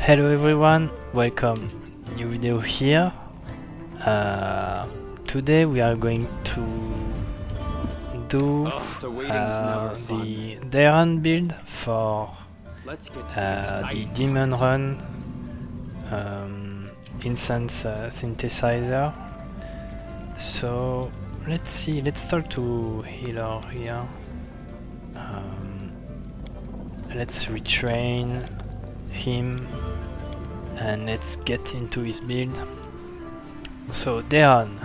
Hello everyone, welcome. New video here. Today we are going to do the Daeran build for the Demon Run instance synthesizer. So let's see, let's start to healer here. Let's retrain him and let's get into his build. So Daeran,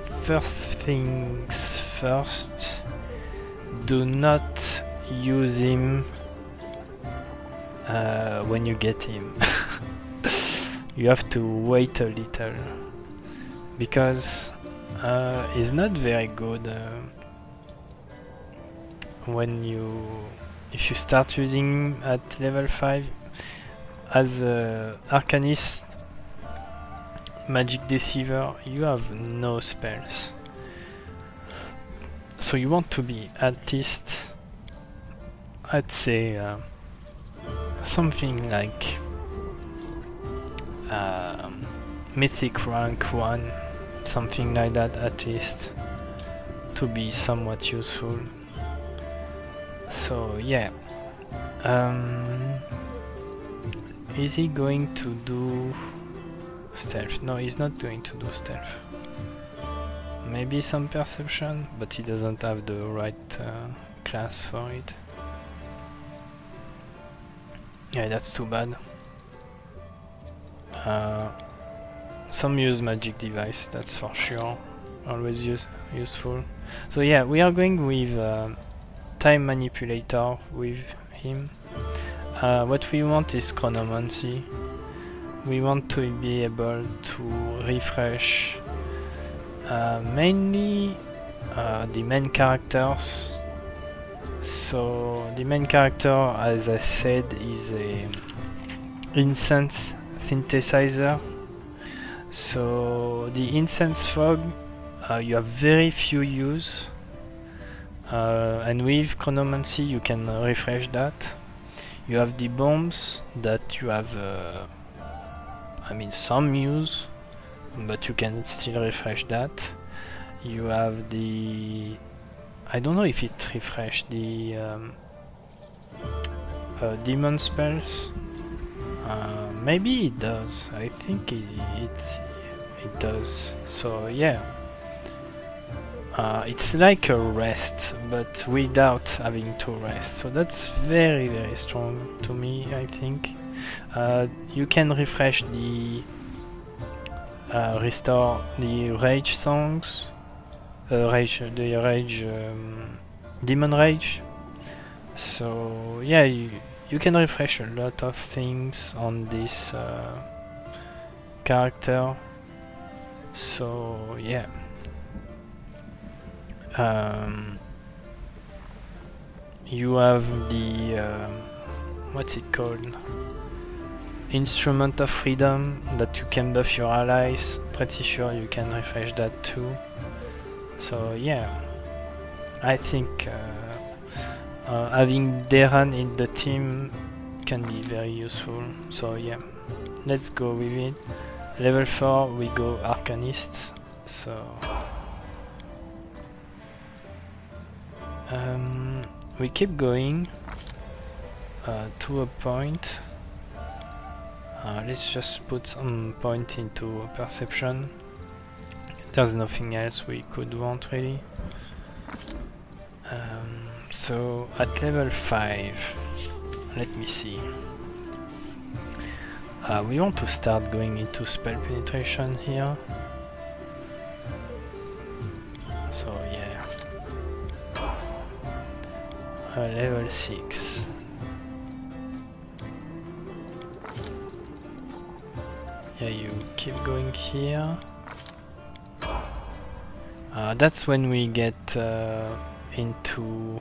first things first, do not use him when you get him. You have to wait a little because he's not very good if you start using him at level 5 as Arcanist, Magic Deceiver. You have no spells, so you want to be at least, I'd say, something like Mythic rank 1, something like that at least, to be somewhat useful. So yeah, is he going to do stealth? No, he's not going to do stealth. Maybe some perception, but he doesn't have the right class for it. Yeah, that's too bad. Some use magic device, that's for sure. Always useful. So yeah, we are going with time manipulator with him. What we want is chronomancy. We want to be able to refresh mainly the main characters. So the main character, as I said, is a instance synthesizer. So the instance fog, you have very few use, and with chronomancy you can refresh that. You have the bombs that you have, I mean, some use, but you can still refresh that. You have the, I don't know if it refresh the demon spells. Maybe it does. I think it does. So yeah, it's like a rest, but without having to rest. So that's very strong to me, I think. You can refresh the restore the rage songs, demon rage. So yeah, you can refresh a lot of things on this character. So yeah. You have the what's it called? Instrument of Freedom, that you can buff your allies. Pretty sure you can refresh that too. So yeah, I think having Daeran in the team can be very useful. So yeah, let's go with it. Level 4 we go Arcanist. So we keep going to a point. Let's just put some point into perception. There's nothing else we could want really. So at level 5, let me see. We want to start going into spell penetration here. So yeah. Level 6. Yeah, you keep going here. That's when we get into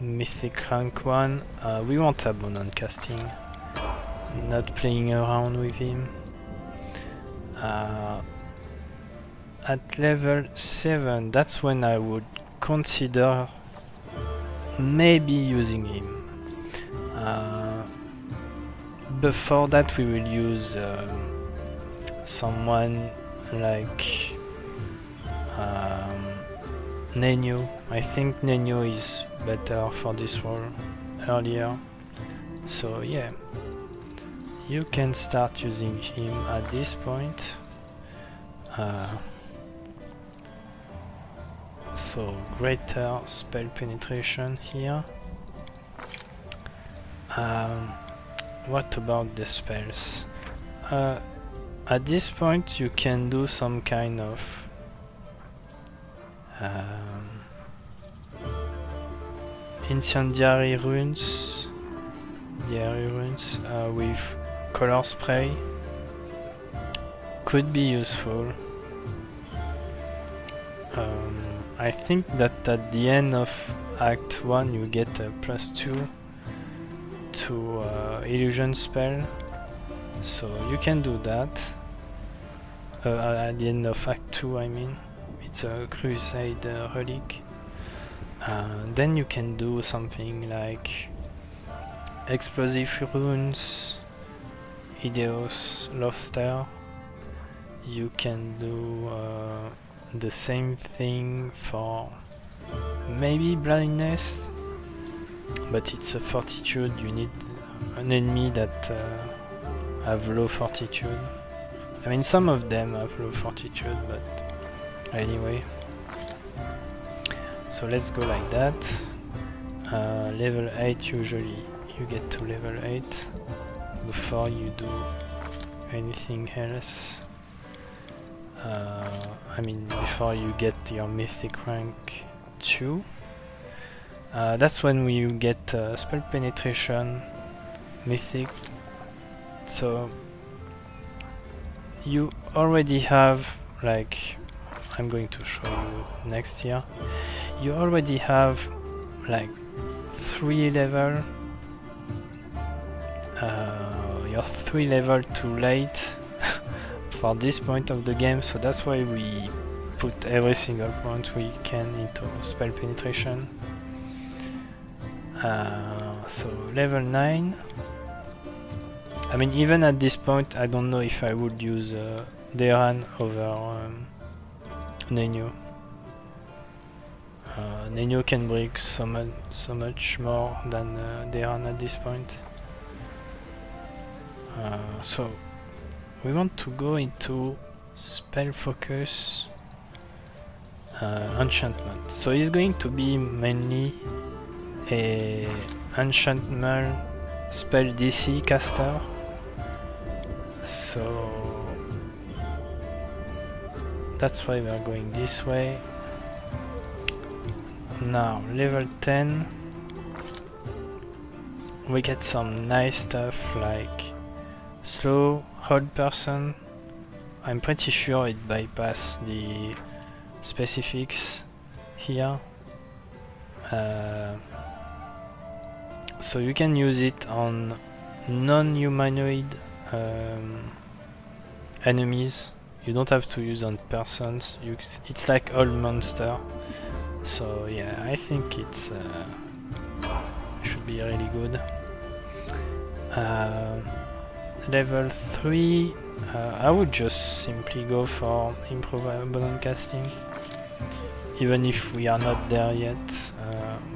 Mythic rank 1. We want abundant casting, not playing around with him. At level 7, that's when I would consider maybe using him. before that we will use someone like Nenio. I think Nenio is better for this role earlier. So yeah, you can start using him at this point. So greater spell penetration here. What about the spells? At this point you can do some kind of incendiary runes, with color spray. Could be useful. I think that at the end of Act 1 you get a +2 to illusion spell, so you can do that. At the end of Act 2 I mean. It's a crusade relic. Then you can do something like explosive runes, Ideos Laughter. You can do the same thing for maybe blindness, but it's a fortitude. You need an enemy that have low fortitude. I mean, some of them have low fortitude, but anyway. So let's go like that. Level 8 usually you get to level 8 before you do anything else. I mean, before you get your Mythic rank 2. That's when you get spell penetration, Mythic. So you already have, like, I'm going to show you next year. You already have like 3 level. You're 3 level too late for this point of the game, so that's why we put every single point we can into spell penetration. So level 9. I mean, even at this point I don't know if I would use Daeran over Nenio. Nenio can break so much more than Daeran at this point. So we want to go into spell focus, enchantment. So it's going to be mainly a enchantment spell DC caster. So that's why we are going this way. Now level 10 we get some nice stuff like slow hold person. I'm pretty sure it bypasses the specifics here. So you can use it on non-humanoid enemies. You don't have to use on persons. It's like all monster. So yeah, I think it's should be really good. Level 3, I would just simply go for improbable casting. Even if we are not there yet,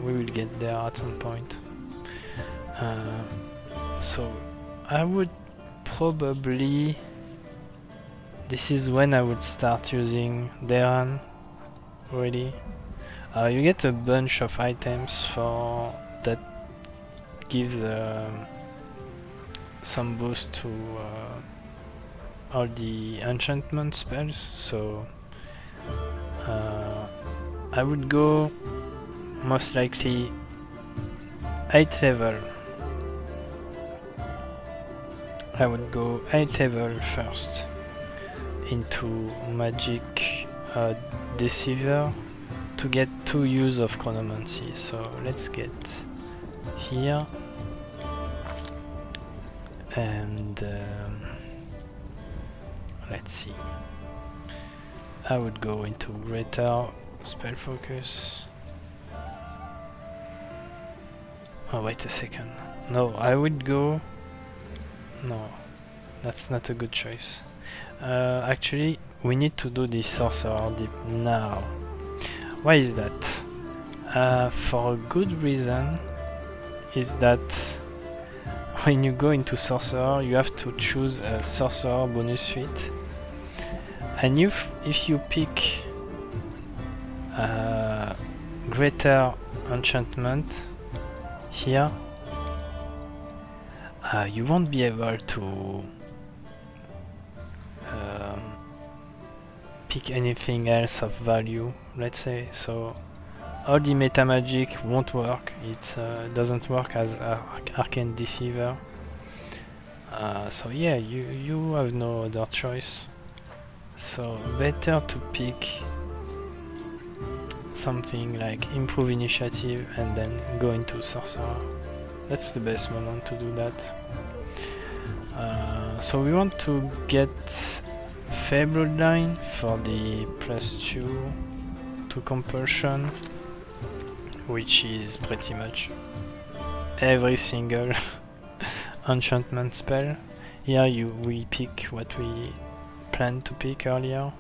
we will get there at some point. So I would probably, this is when I would start using Daeran already. You get a bunch of items for that gives some boost to all the enchantment spells, so I would go most likely 8 level. I would go 8 level first into Magic Deceiver to get 2 use of Chronomancy. So let's get here and let's see. I would go into greater spell focus. Oh, wait a second. No, I would go No, that's not a good choice. Actually, we need to do the Sorcerer Deep now. Why is that? For a good reason is that when you go into Sorcerer, you have to choose a Sorcerer bonus suite. And if you pick Greater Enchantment here, you won't be able to pick anything else of value, let's say. So all the meta magic won't work. It doesn't work as Arcane Deceiver. So yeah, you have no other choice. So better to pick something like Improve Initiative and then go into Sorcerer. That's the best moment to do that. So we want to get Fey Bloodline for the +2 to compulsion, which is pretty much every single enchantment spell. Here we pick what we planned to pick earlier.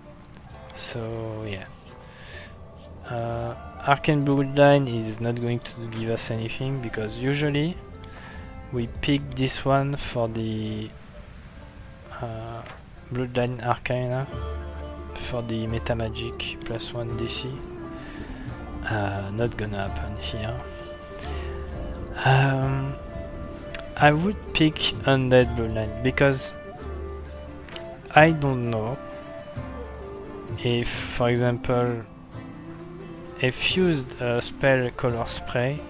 So yeah. Arcane Bloodline is not going to give us anything because usually we pick this one for the Bloodline Arcana for the meta magic +1 DC. Not gonna happen here. I would pick Undead Bloodline because I don't know if, for example, a fused spell color spray,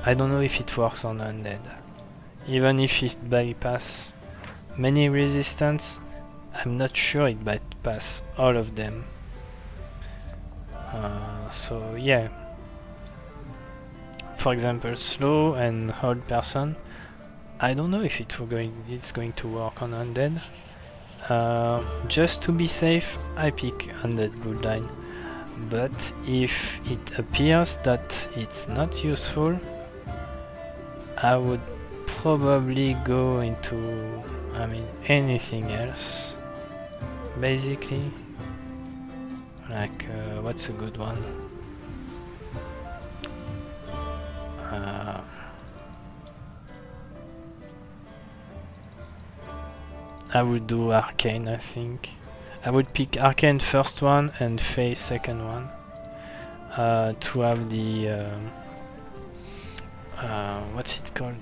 I don't know if it works on Undead. Even if it bypass many resistance, I'm not sure it bypass all of them. So yeah. For example, slow and hold person, I don't know if it's going to work on Undead. Just to be safe, I pick Undead Bloodline. But if it appears that it's not useful, I would probably go into, anything else. Basically, like what's a good one? I would do Arcane, I think. I would pick Arcane first one and Fey second one. To have the what's it called?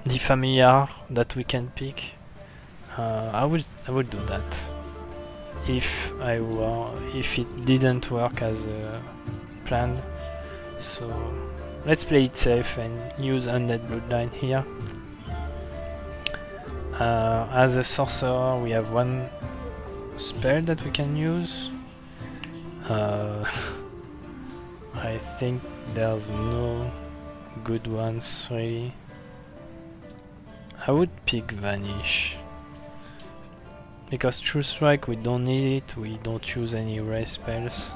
The familiar that we can pick. I would do that if it didn't work as planned. So let's play it safe and use Undead Bloodline here. As a sorcerer, we have one spell that we can use. I think there's no good ones really. I would pick Vanish because True Strike we don't need it, we don't use any race spells.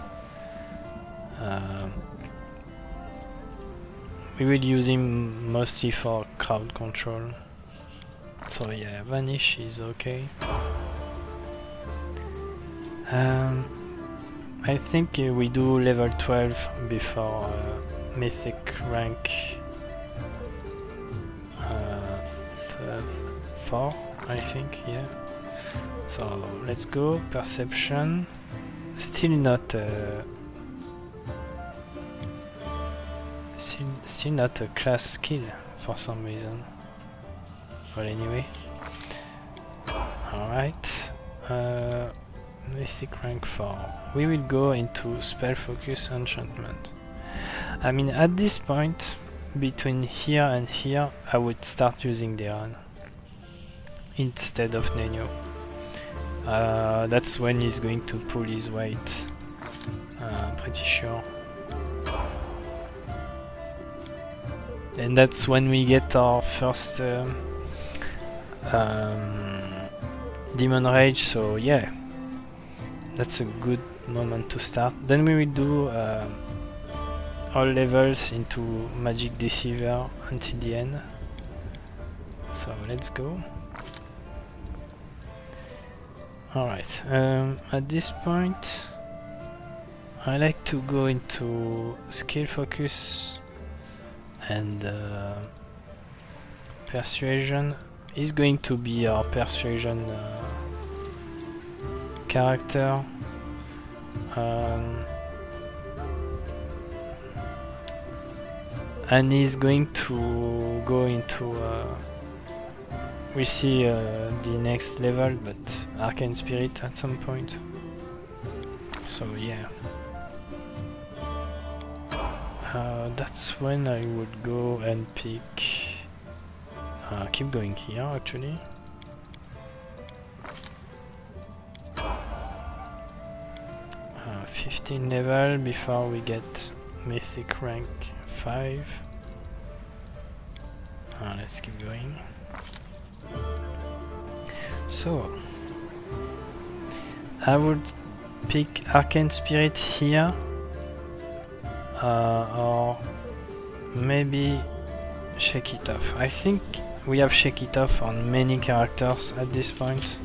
We will use him mostly for crowd control. So yeah, Vanish is okay. I think we do level 12 before Mythic rank 4, I think, yeah. So let's go, Perception. Still not still not a class skill for some reason. Well, anyway. Alright. Mythic rank 4. We will go into Spell Focus Enchantment. I mean, at this point, between here and here, I would start using Daeran instead of Nenio. That's when he's going to pull his weight. Pretty sure. And that's when we get our first Demon Rage, so yeah. That's a good moment to start. Then we will do all levels into Magic Deceiver until the end. So let's go. Alright, at this point I like to go into skill focus and persuasion is going to be our persuasion character. And he's going to go into we see the next level, but Arcane Spirit at some point. So yeah, that's when I would go and pick. Keep going here actually. 15 level before we get Mythic rank 5. Let's keep going. So I would pick Arcane Spirit here, or maybe Shake It Off. I think we have Shake It Off on many characters at this point.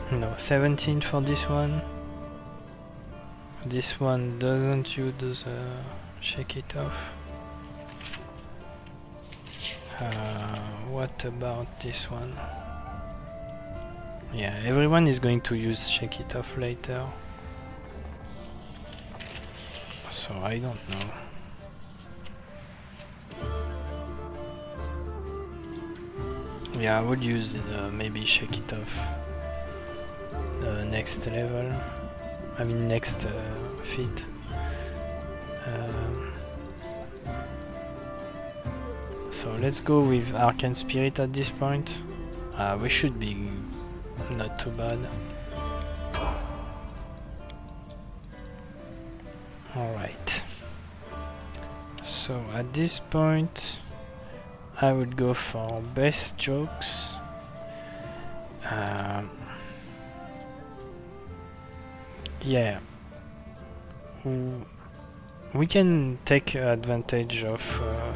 No, 17 for this one. This one doesn't use Shake It Off. What about this one? Yeah, everyone is going to use Shake It Off later. So I don't know. Yeah, I would use maybe Shake It Off next level. I mean next feat. So let's go with Arcane Spirit at this point. We should be not too bad. Alright. So at this point I would go for best jokes. Yeah. We can take advantage of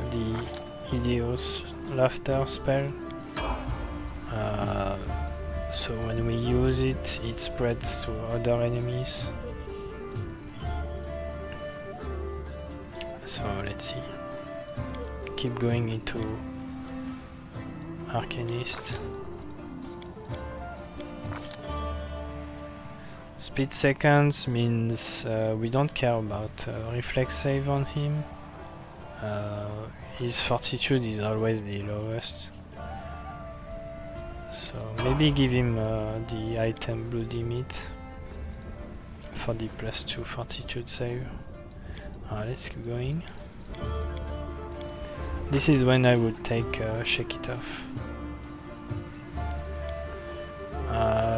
the Idios laughter spell. So when we use it, it spreads to other enemies. So let's see. Keep going into Arcanist. Speed seconds means we don't care about reflex save on him. His fortitude is always the lowest. So maybe give him the item Bloody Meat for the +2 fortitude save. Let's keep going. This is when I would take Shake It Off.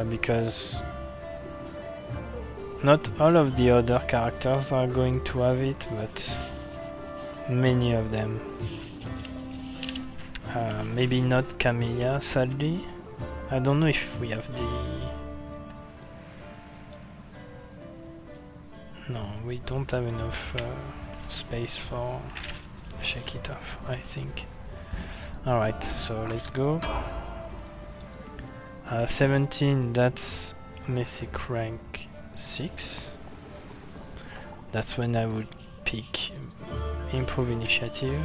Because not all of the other characters are going to have it, but many of them. Maybe not Camellia, sadly. I don't know if we have the... No, we don't have enough space for Shake It Off, I think. Alright, so let's go. 17, that's Mythic rank 6. That's when I would pick Improve Initiative.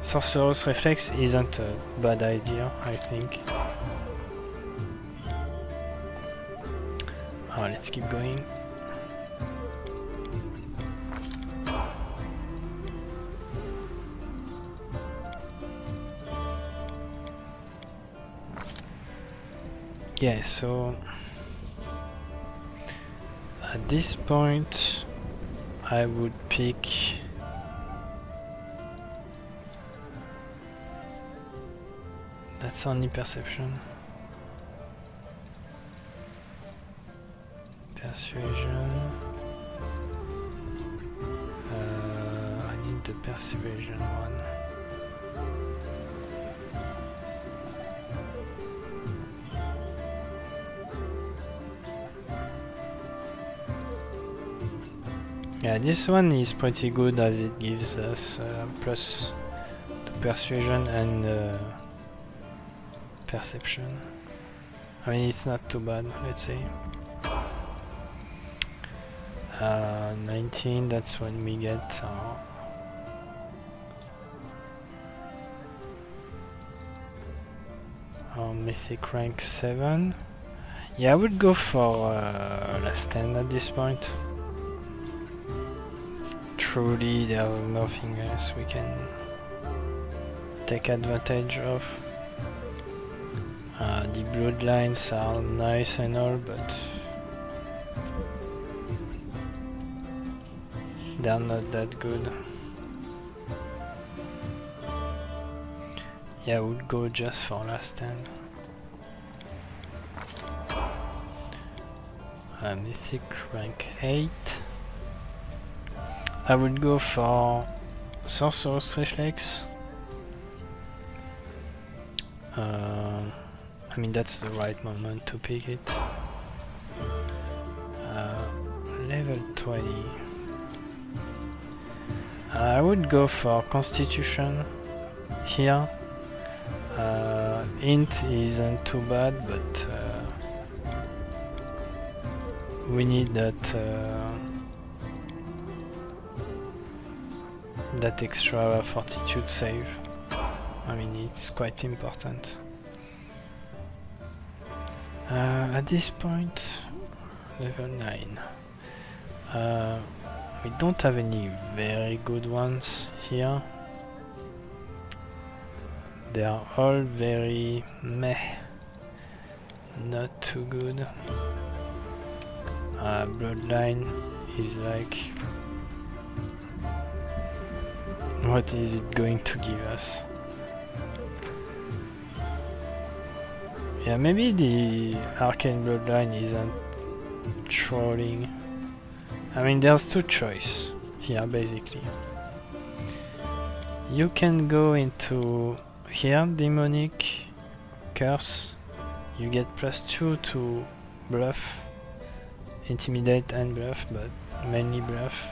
Sorcerous Reflex isn't a bad idea, I think. Let's keep going. Yeah, so at this point I would pick that's only perception. Persuasion. I need the persuasion one. Yeah, this one is pretty good as it gives us plus Persuasion and Perception. I mean, it's not too bad, let's say. 19, that's when we get our Mythic rank 7. Yeah, I would go for last 10 at this point. Truly, there's nothing else we can take advantage of. The bloodlines are nice and all, but they're not that good. Yeah, I would go just for last 10. Mythic rank 8. I would go for Sorcerous Reflex. I mean, that's the right moment to pick it. Level 20. I would go for Constitution here. Int isn't too bad, but we need that extra fortitude save. I mean, it's quite important. At this point, level 9. We don't have any very good ones here. They are all very meh, not too good. Bloodline is like, what is it going to give us? Yeah, maybe the Arcane Bloodline isn't trolling. I mean, there's two choices here, basically. You can go into here, Demonic Curse. You get +2 to bluff, intimidate and bluff, but mainly bluff.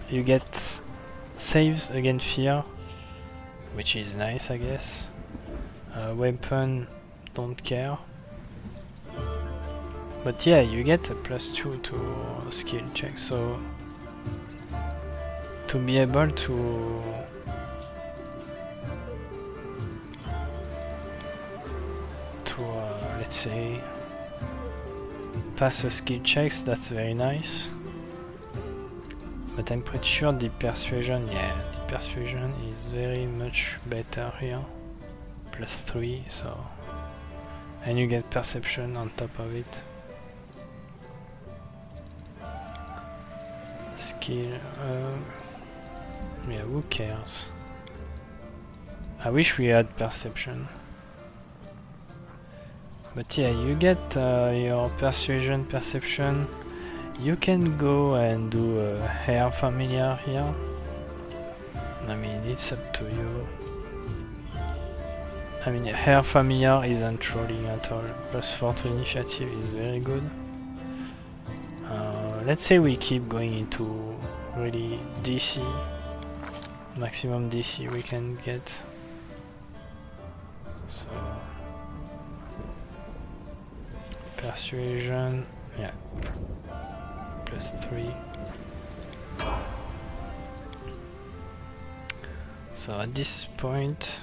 You get saves against fear, which is nice, I guess. Weapon, don't care. But yeah, you get a +2 to skill check, so to be able to let's say pass a skill checks, that's very nice. But I'm pretty sure the Persuasion, yeah, the Persuasion is very much better here. +3, so... and you get Perception on top of it. Skill... yeah, who cares? I wish we had Perception. But yeah, you get your Persuasion, Perception. You can go and do a Hare Familiar here. I mean, it's up to you. I mean, Hare Familiar isn't trolling at all. +4 to initiative is very good. Let's say we keep going into really DC. Maximum DC we can get. So... Persuasion, yeah, +3. So at this point,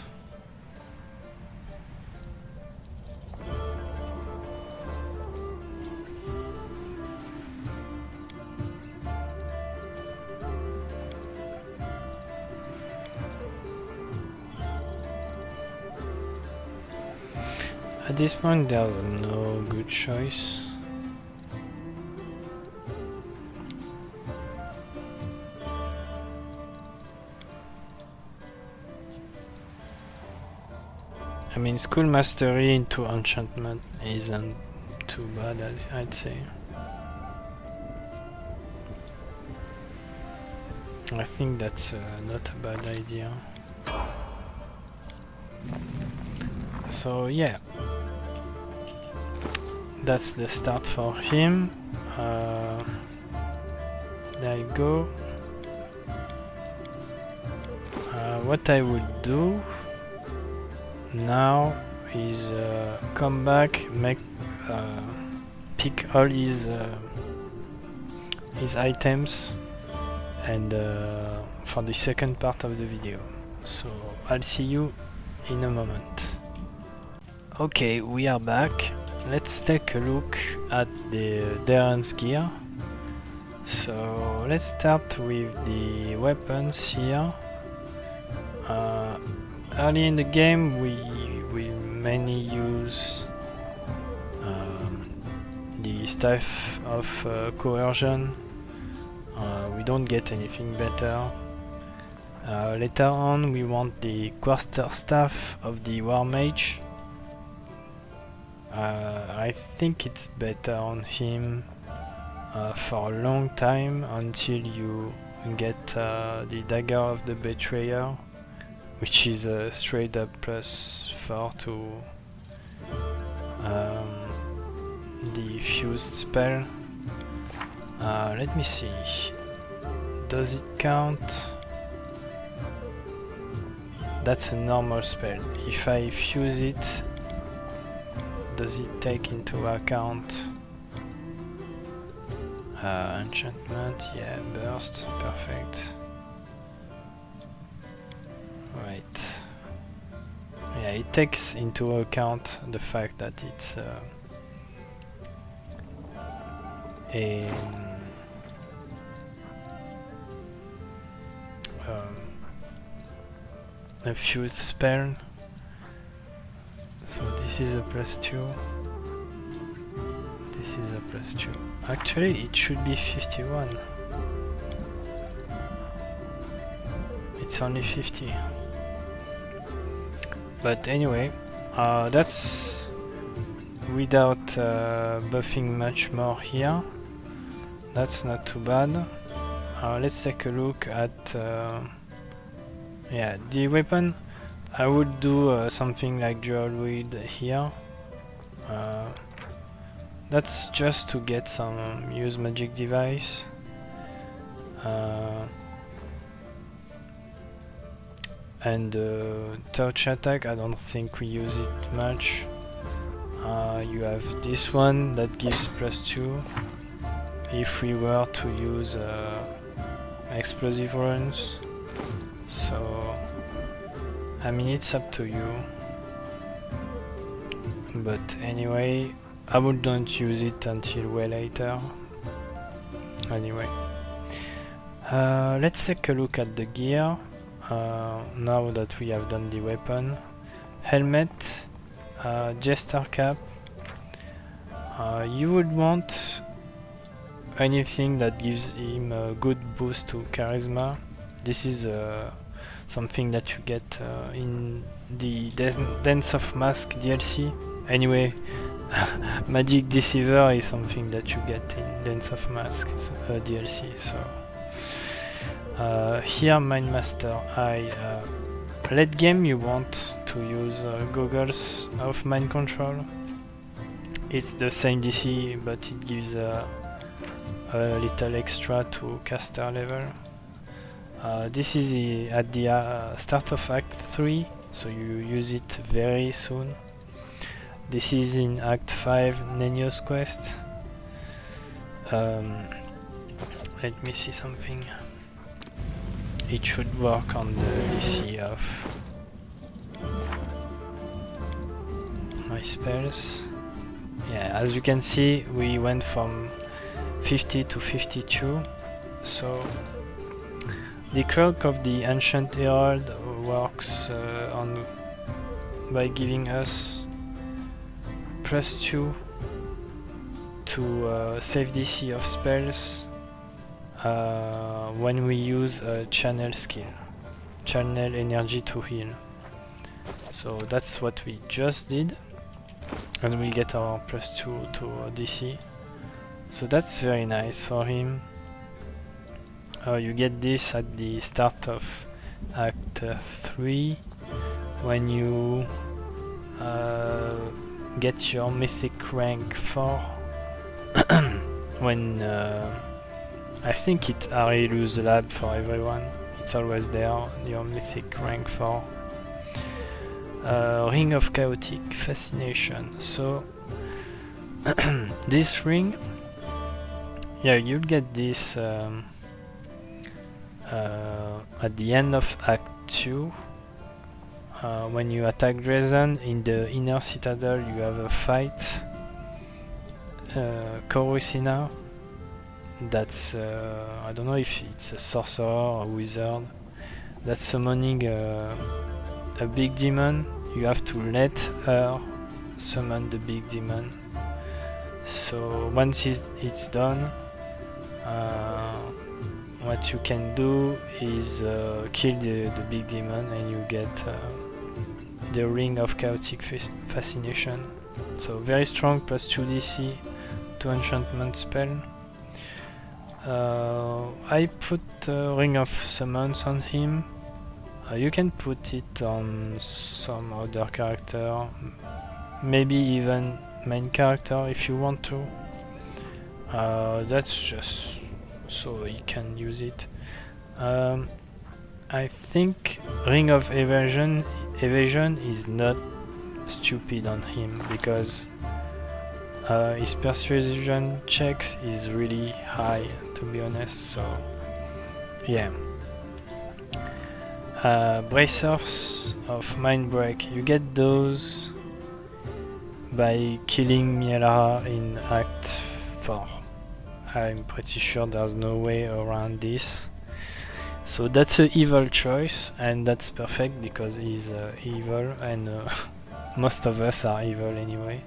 there's no good choice. I mean, School Mastery into Enchantment isn't too bad, I'd say. I think that's not a bad idea. So yeah. That's the start for him. There you go. what I would do now is come back, pick all his items, and for the second part of the video. So I'll see you in a moment. Okay, we are back. Let's take a look at the Daeran's gear. So let's start with the weapons here. Early in the game we mainly use the Staff of Coercion. We don't get anything better. Later on we want the Quarter Staff of the War Mage. I think it's better on him for a long time until you get the Dagger of the Betrayer, which is a straight up +4 to the fused spell. Let me see. Does it count? That's a normal spell. If I fuse it, does it take into account enchantment? Yeah, burst, perfect. Right. Yeah, it takes into account the fact that it's a fused spell. So this is a +2. This is a +2. Actually, it should be 51. It's only 50. But anyway, that's without buffing much more here. That's not too bad. Let's take a look at yeah, the weapon. I would do something like Druidwood here. That's just to get some use magic device. And touch attack, I don't think we use it much. You have this one that gives +2 if we were to use explosive runes. So I mean, it's up to you, but anyway, I wouldn't use it until way later. Anyway, let's take a look at the gear. Now that we have done the weapon, helmet, jester cap. You would want anything that gives him a good boost to charisma. This is something that you get in the Dance of Mask DLC. Anyway, Magic Deceiver is something that you get in Dance of Mask DLC. So here, Mind Master, late game you want to use Goggles of Mind Control. It's the same DC, but it gives a little extra to caster level. This is at the start of Act 3, so you use it very soon. This is in Act 5, Nenio's quest. Let me see something. It should work on the DC of my spells. Yeah, as you can see, we went from 50 to 52, so the Cloak of the Ancient Herald works by giving us +2 to save DC of spells when we use a channel skill, channel energy to heal. So that's what we just did, and we get our +2 to DC. So that's very nice for him. You get this at the start of Act 3 when you get your Mythic rank 4. When I think it's Hare lose lab for everyone. it's always there, your Mythic rank 4. Ring of Chaotic Fascination. So this ring, yeah, you'll get this at the end of Act 2. When you attack Daeran in the inner citadel, you have a fight Coruscina. That's I don't know if it's a sorcerer or wizard that's summoning a big demon. You have to let her summon the big demon. So once it's done, what you can do is kill the big demon, and you get the Ring of Chaotic Fascination. So very strong, plus 2 DC to enchantment spell. I put Ring of Summons on him. You can put it on some other character, maybe even main character if you want to. That's just so you can use it. I think Ring of Evasion is not stupid on him, because his persuasion checks is really high, to be honest. So yeah. Bracers of Mindbreak, you get those by killing Mielara in Act 4. I'm pretty sure there's no way around this. So that's an evil choice, and that's perfect because he's evil, and most of us are evil anyway.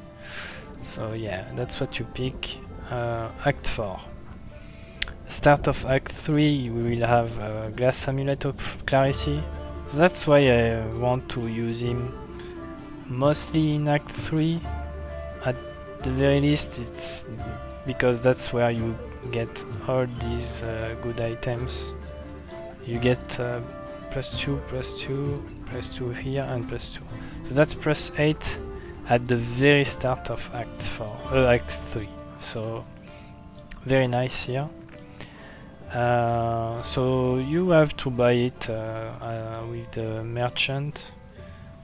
So yeah, that's what you pick. Act 4. Start of Act 3, we will have Glass Amulet of Clarity. So that's why I want to use him mostly in Act 3. At the very least, it's because that's where you get all these good items. You get plus 2, plus 2, plus 2 here, and plus 2. So that's plus 8 at the very start of Act 3. So very nice here. So you have to buy it with the merchant.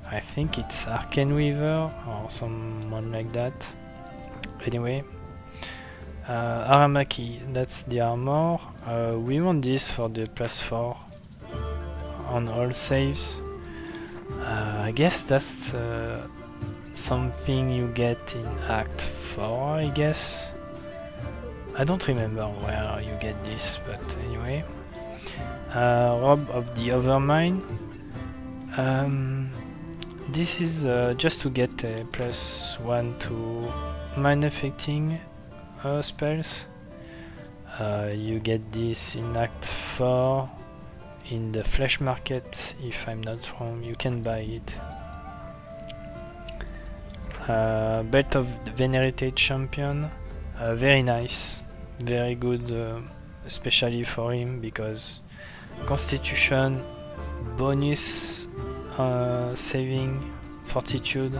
I think it's Arcane Weaver or someone like that. Anyway, Aramaki, that's the armor. We want this for the plus 4 on all saves. I guess that's something you get in Act 4, I guess. I don't remember where you get this, but anyway. Rob of the Overmind. This is just to get a plus 1 to mind affecting spells. You get this in Act 4 in the Flesh Market, if I'm not wrong. You can buy it. Belt of the Venerated Champion. Very nice. Very good, especially for him, because Constitution, bonus saving, Fortitude,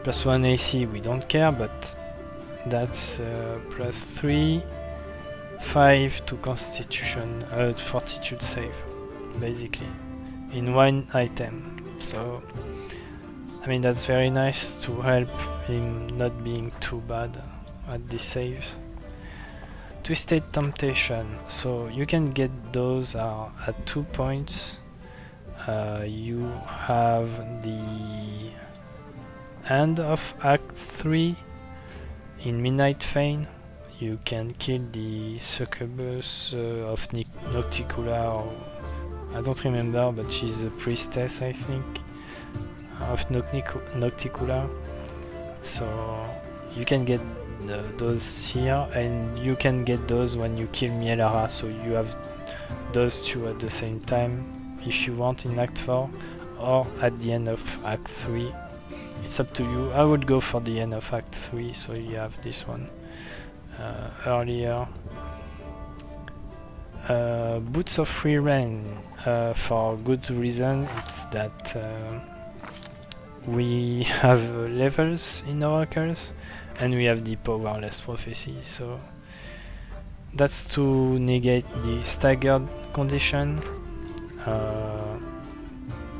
plus 1 AC, we don't care, but that's plus 3, 5 to Constitution, Fortitude save, basically, in one item. So, I mean, that's very nice to help him not being too bad at the saves. Twisted Temptation, so you can get those at 2 points. You have the end of Act 3 in Midnight Fane. You can kill the succubus of Nocticula, or I don't remember, but she's a priestess, I think, of Nocticula. So you can get those here, and you can get those when you kill Mielara, so you have those two at the same time if you want in Act 4 or at the end of Act 3. It's up to you. I would go for the end of Act 3, so you have this one earlier. Boots of Free Reign, for good reason. It's that we have levels in Oracles, and we have the Powerless Prophecy, so that's to negate the staggered condition.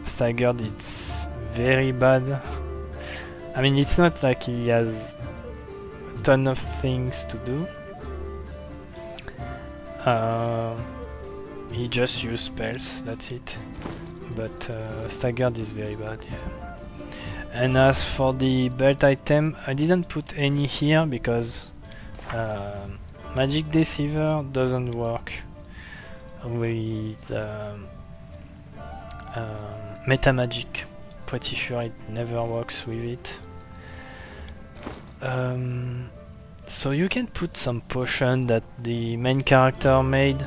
Staggered, it's very bad. I mean, it's not like he has a ton of things to do. He just uses spells, that's it. But Staggered is very bad, yeah. And as for the belt item, I didn't put any here because Magic Deceiver doesn't work with Meta Magic. Pretty sure it never works with it. So you can put some potion that the main character made,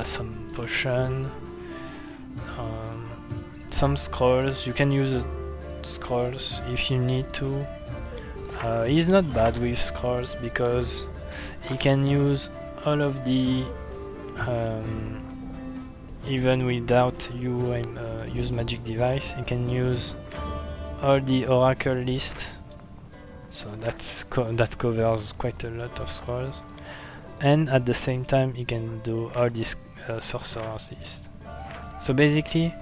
some potion, some scrolls. You can use scrolls if you need to. He's not bad with scrolls because he can use all of the even without you use magic device, he can use all the oracle list, so that covers quite a lot of scrolls, and at the same time he can do all these sorcerers list. So basically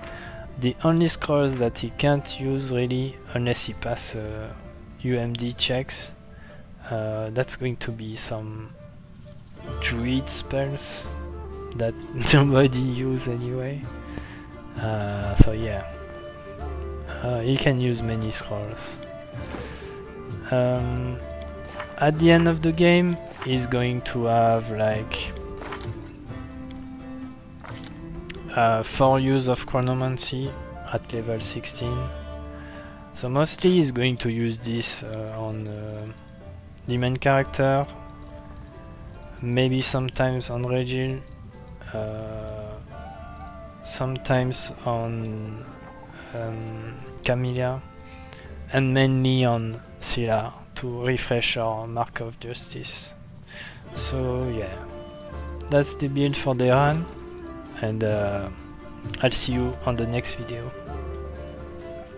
the only scrolls that he can't use really unless he passes UMD checks, that's going to be some druid spells that nobody use anyway. So yeah, he can use many scrolls. At the end of the game he's going to have like 4 use of chronomancy at level 16. So mostly he's going to use this on the main character, maybe sometimes on Regil, sometimes on Camellia, and mainly on Scylla to refresh our Mark of Justice. So yeah, that's the build for Daeran, and I'll see you on the next video.